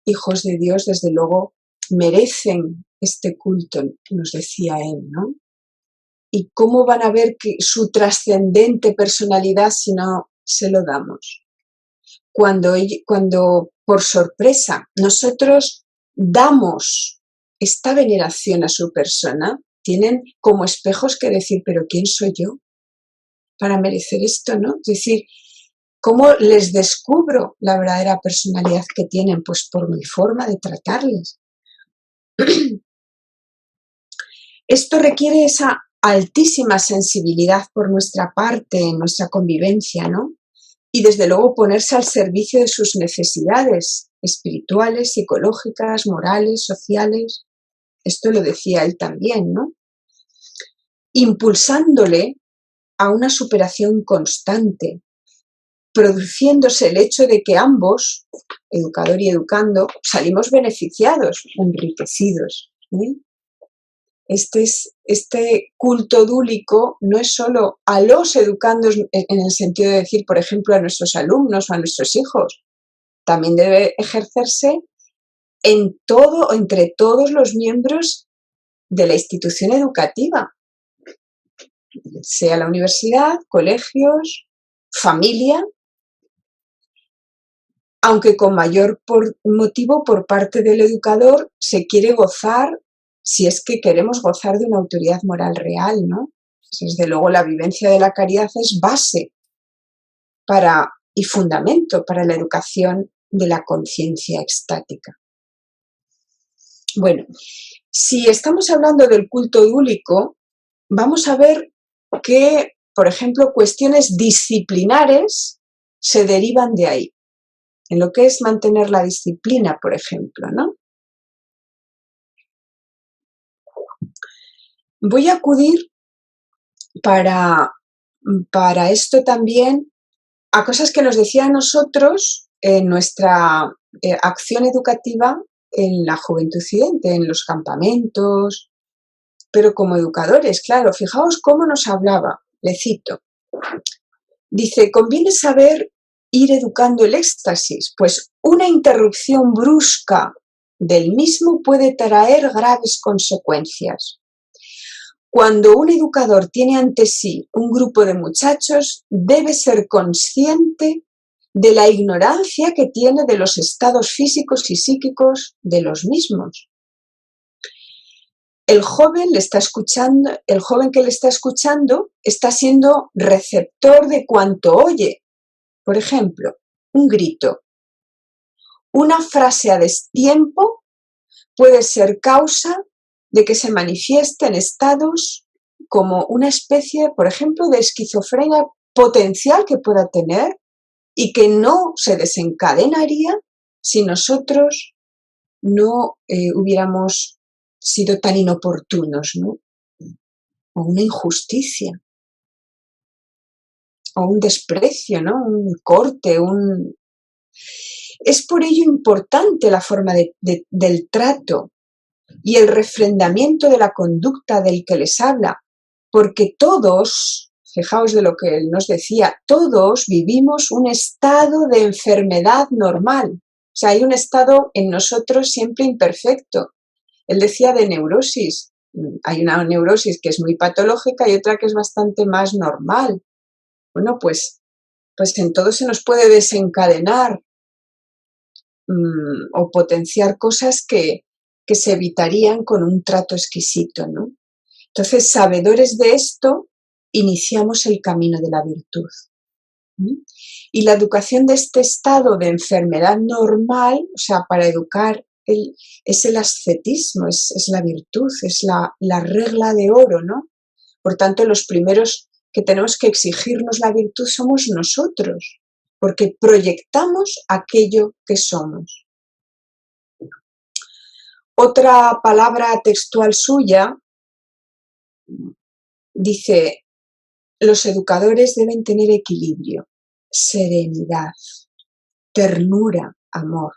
hijos de Dios, desde luego merecen este culto, nos decía él, ¿no? ¿Y cómo van a ver que su trascendente personalidad si no se lo damos? Cuando por sorpresa nosotros damos esta veneración a su persona, tienen como espejos que decir, pero ¿quién soy yo para merecer esto, no? Es decir, ¿cómo les descubro la verdadera personalidad que tienen? Pues por mi forma de tratarles. Esto requiere esa altísima sensibilidad por nuestra parte en nuestra convivencia, ¿no? Y desde luego ponerse al servicio de sus necesidades espirituales, psicológicas, morales, sociales. Esto lo decía él también, ¿no? Impulsándole a una superación constante, produciéndose el hecho de que ambos, educador y educando, salimos beneficiados, enriquecidos, ¿eh? Este culto dúlico no es solo a los educandos en el sentido de decir, por ejemplo, a nuestros alumnos o a nuestros hijos, también debe ejercerse en todo, entre todos los miembros de la institución educativa, sea la universidad, colegios, familia, aunque con mayor motivo por parte del educador se quiere gozar, si es que queremos gozar de una autoridad moral real, ¿no? Desde luego la vivencia de la caridad es base y fundamento para la educación de la conciencia extática. Bueno, si estamos hablando del culto dúlico, vamos a ver que, por ejemplo, cuestiones disciplinares se derivan de ahí, en lo que es mantener la disciplina, por ejemplo, ¿no? Voy a acudir para esto también a cosas que nos decía a nosotros en nuestra acción educativa en la Juventud Occidente, en los campamentos, pero como educadores, claro, fijaos cómo nos hablaba, le cito. Dice, conviene saber ir educando el éxtasis, pues una interrupción brusca del mismo puede traer graves consecuencias. Cuando un educador tiene ante sí un grupo de muchachos, debe ser consciente de la ignorancia que tiene de los estados físicos y psíquicos de los mismos. El joven que le está escuchando está siendo receptor de cuanto oye. Por ejemplo, un grito. Una frase a destiempo puede ser causa de que se manifiesten estados como una especie, por ejemplo, de esquizofrenia potencial que pueda tener y que no se desencadenaría si nosotros no hubiéramos sido tan inoportunos, ¿no? O una injusticia, o un desprecio, ¿no? Un corte, Es por ello importante la forma del trato y el refrendamiento de la conducta del que les habla, porque todos, fijaos de lo que él nos decía, todos vivimos un estado de enfermedad normal. O sea, hay un estado en nosotros siempre imperfecto. Él decía de neurosis. Hay una neurosis que es muy patológica y otra que es bastante más normal. Bueno, pues en todo se nos puede desencadenar o potenciar cosas que se evitarían con un trato exquisito, ¿no? Entonces, sabedores de esto, iniciamos el camino de la virtud. Y la educación de este estado de enfermedad normal, o sea, para educar, es el ascetismo, es la virtud, es la regla de oro, ¿no? Por tanto, los primeros que tenemos que exigirnos la virtud somos nosotros, porque proyectamos aquello que somos. Otra palabra textual suya dice: los educadores deben tener equilibrio, serenidad, ternura, amor.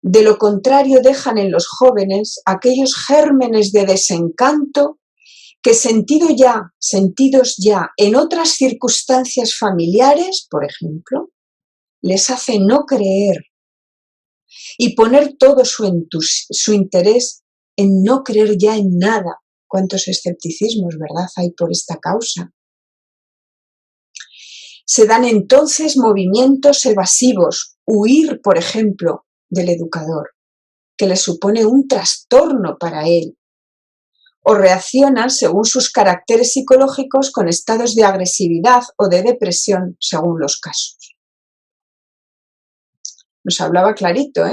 De lo contrario, dejan en los jóvenes aquellos gérmenes de desencanto que sentidos ya en otras circunstancias familiares, por ejemplo, les hace no creer y poner todo su interés en no creer ya en nada. Cuántos escepticismos, ¿verdad?, hay por esta causa. Se dan entonces movimientos evasivos, huir, por ejemplo, del educador, que le supone un trastorno para él, o reaccionan según sus caracteres psicológicos con estados de agresividad o de depresión, según los casos. Nos hablaba clarito,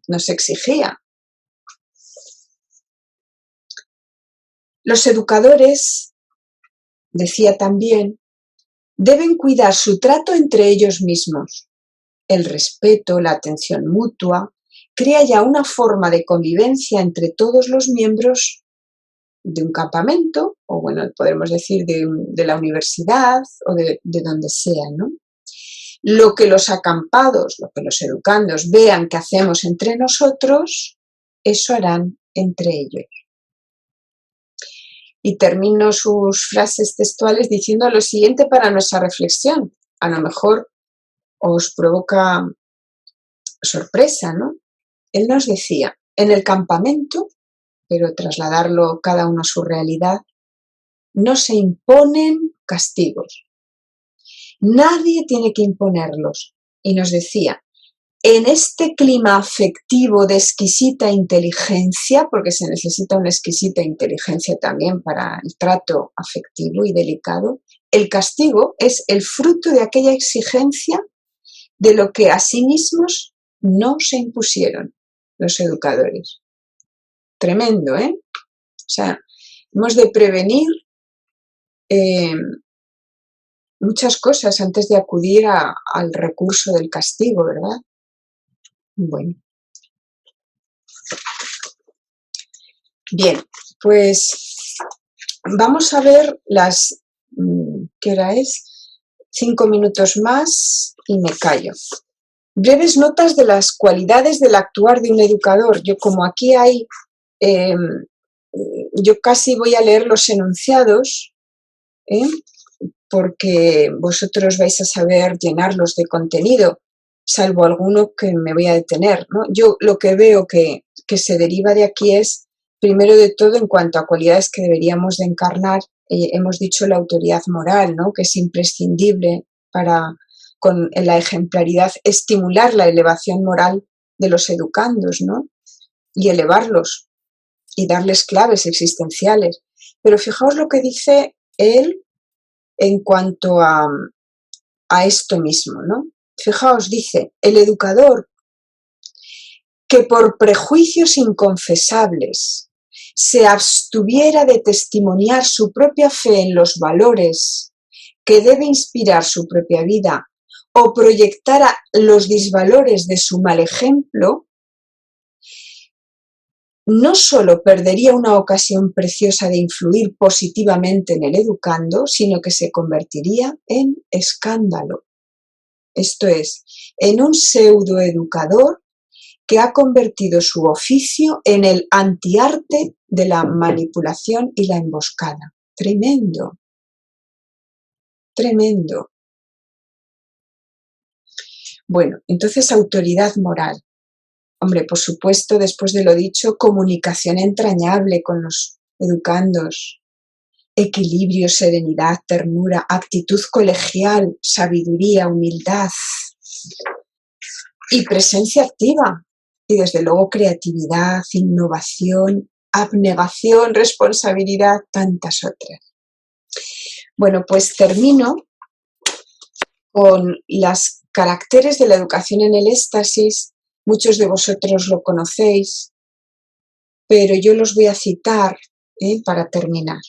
nos exigía. Los educadores, decía también, deben cuidar su trato entre ellos mismos. El respeto, la atención mutua, crea ya una forma de convivencia entre todos los miembros de un campamento, o bueno, podemos decir de la universidad o de donde sea, ¿no? Lo que los acampados, lo que los educandos vean que hacemos entre nosotros, eso harán entre ellos. Y termino sus frases textuales diciendo lo siguiente para nuestra reflexión. A lo mejor os provoca sorpresa, ¿no? Él nos decía, en el campamento, pero trasladarlo cada uno a su realidad, no se imponen castigos. Nadie tiene que imponerlos. Y nos decía, en este clima afectivo de exquisita inteligencia, porque se necesita una exquisita inteligencia también para el trato afectivo y delicado, el castigo es el fruto de aquella exigencia de lo que a sí mismos no se impusieron los educadores. Tremendo, ¿eh? O sea, hemos de prevenir muchas cosas antes de acudir al recurso del castigo, ¿verdad? Bueno. Bien, pues vamos a ver ¿qué hora es? 5 minutos más y me callo. Breves notas de las cualidades del actuar de un educador. Yo como aquí hay, yo casi voy a leer los enunciados, porque vosotros vais a saber llenarlos de contenido, salvo alguno que me voy a detener, ¿no? Yo lo que veo que se deriva de aquí es, primero de todo, en cuanto a cualidades que deberíamos de encarnar, hemos dicho la autoridad moral, ¿no?, que es imprescindible para, con la ejemplaridad, estimular la elevación moral de los educandos, ¿no?, y elevarlos y darles claves existenciales. Pero fijaos lo que dice él en cuanto a esto mismo, ¿no? Fijaos, dice, el educador que por prejuicios inconfesables se abstuviera de testimoniar su propia fe en los valores que debe inspirar su propia vida o proyectara los disvalores de su mal ejemplo, no solo perdería una ocasión preciosa de influir positivamente en el educando, sino que se convertiría en escándalo. Esto es, en un pseudoeducador que ha convertido su oficio en el antiarte de la manipulación y la emboscada. Tremendo, tremendo. Bueno, entonces autoridad moral. Hombre, por supuesto, después de lo dicho, comunicación entrañable con los educandos, equilibrio, serenidad, ternura, actitud colegial, sabiduría, humildad y presencia activa. Y desde luego creatividad, innovación, abnegación, responsabilidad, tantas otras. Bueno, pues termino con los caracteres de la educación en el éxtasis. Muchos de vosotros lo conocéis, pero yo los voy a citar para terminar.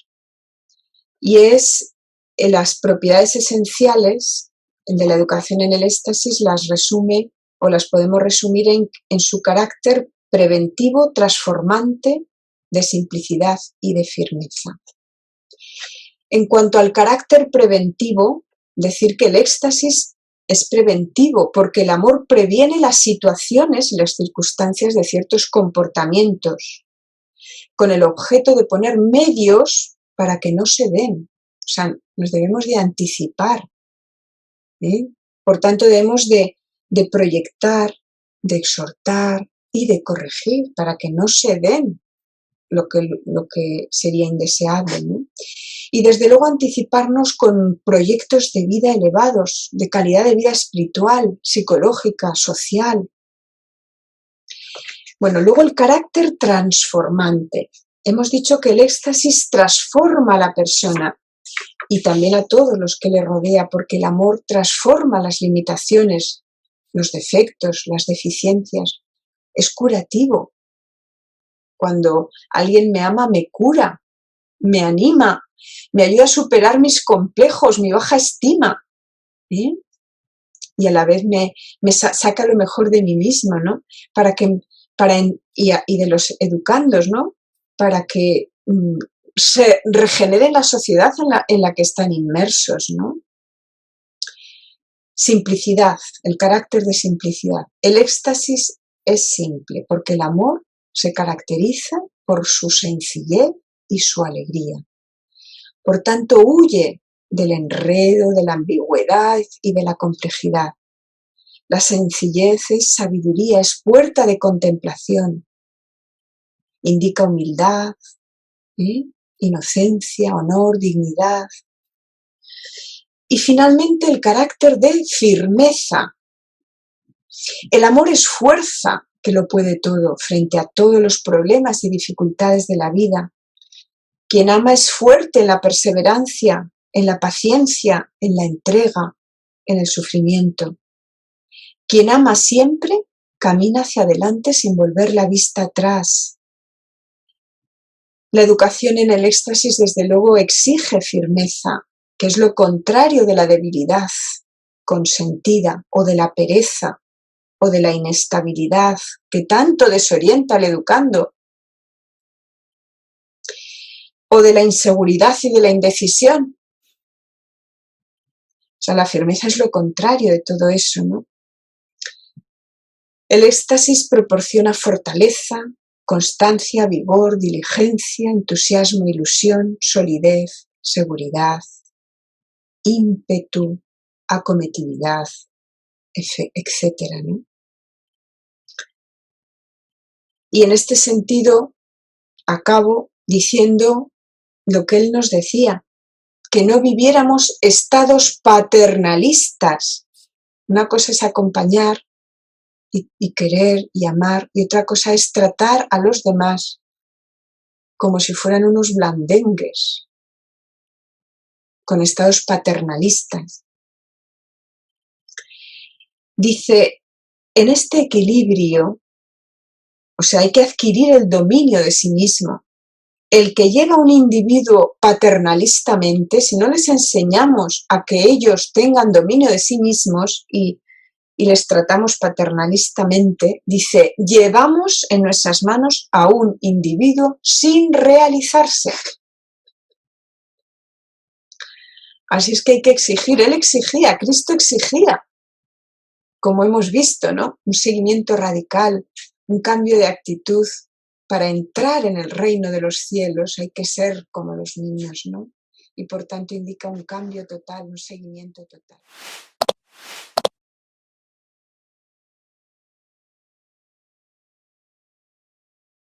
Y es las propiedades esenciales de la educación en el éxtasis las resume o las podemos resumir en su carácter preventivo, transformante, de simplicidad y de firmeza. En cuanto al carácter preventivo, decir que el éxtasis es preventivo porque el amor previene las situaciones y las circunstancias de ciertos comportamientos, con el objeto de poner medios para que no se den. O sea, nos debemos de anticipar, ¿eh? Por tanto, debemos de proyectar, de exhortar y de corregir para que no se den lo que sería indeseable, ¿no? Y desde luego anticiparnos con proyectos de vida elevados, de calidad de vida espiritual, psicológica, social. Bueno, luego el carácter transformante. Hemos dicho que el éxtasis transforma a la persona y también a todos los que le rodea, porque el amor transforma las limitaciones, los defectos, las deficiencias. Es curativo. Cuando alguien me ama, me cura, me anima, me ayuda a superar mis complejos, mi baja estima, ¿eh? Y a la vez me saca lo mejor de mí misma, ¿no? Y de los educandos, ¿no? Para que se regenere la sociedad en la que están inmersos, ¿no? Simplicidad, el carácter de simplicidad. El éxtasis es simple porque el amor se caracteriza por su sencillez y su alegría. Por tanto, huye del enredo, de la ambigüedad y de la complejidad. La sencillez es sabiduría, es puerta de contemplación. Indica humildad, inocencia, honor, dignidad. Y finalmente el carácter de firmeza. El amor es fuerza que lo puede todo frente a todos los problemas y dificultades de la vida. Quien ama es fuerte en la perseverancia, en la paciencia, en la entrega, en el sufrimiento. Quien ama siempre camina hacia adelante sin volver la vista atrás. La educación en el éxtasis desde luego exige firmeza, que es lo contrario de la debilidad consentida o de la pereza o de la inestabilidad que tanto desorienta al educando, o de la inseguridad y de la indecisión. O sea, la firmeza es lo contrario de todo eso, ¿no? El éxtasis proporciona fortaleza, constancia, vigor, diligencia, entusiasmo, ilusión, solidez, seguridad, ímpetu, acometividad, etcétera, ¿no? Y en este sentido acabo diciendo lo que él nos decía, que no viviéramos estados paternalistas. Una cosa es acompañar y querer y amar, y otra cosa es tratar a los demás como si fueran unos blandengues, con estados paternalistas. Dice, en este equilibrio, o sea, hay que adquirir el dominio de sí mismo. El que llega a un individuo paternalistamente, si no les enseñamos a que ellos tengan dominio de sí mismos y les tratamos paternalistamente, dice, llevamos en nuestras manos a un individuo sin realizarse. Así es que hay que exigir. Él exigía, Cristo exigía, como hemos visto, ¿no? Un seguimiento radical, un cambio de actitud. Para entrar en el reino de los cielos hay que ser como los niños, ¿no? Y por tanto indica un cambio total, un seguimiento total.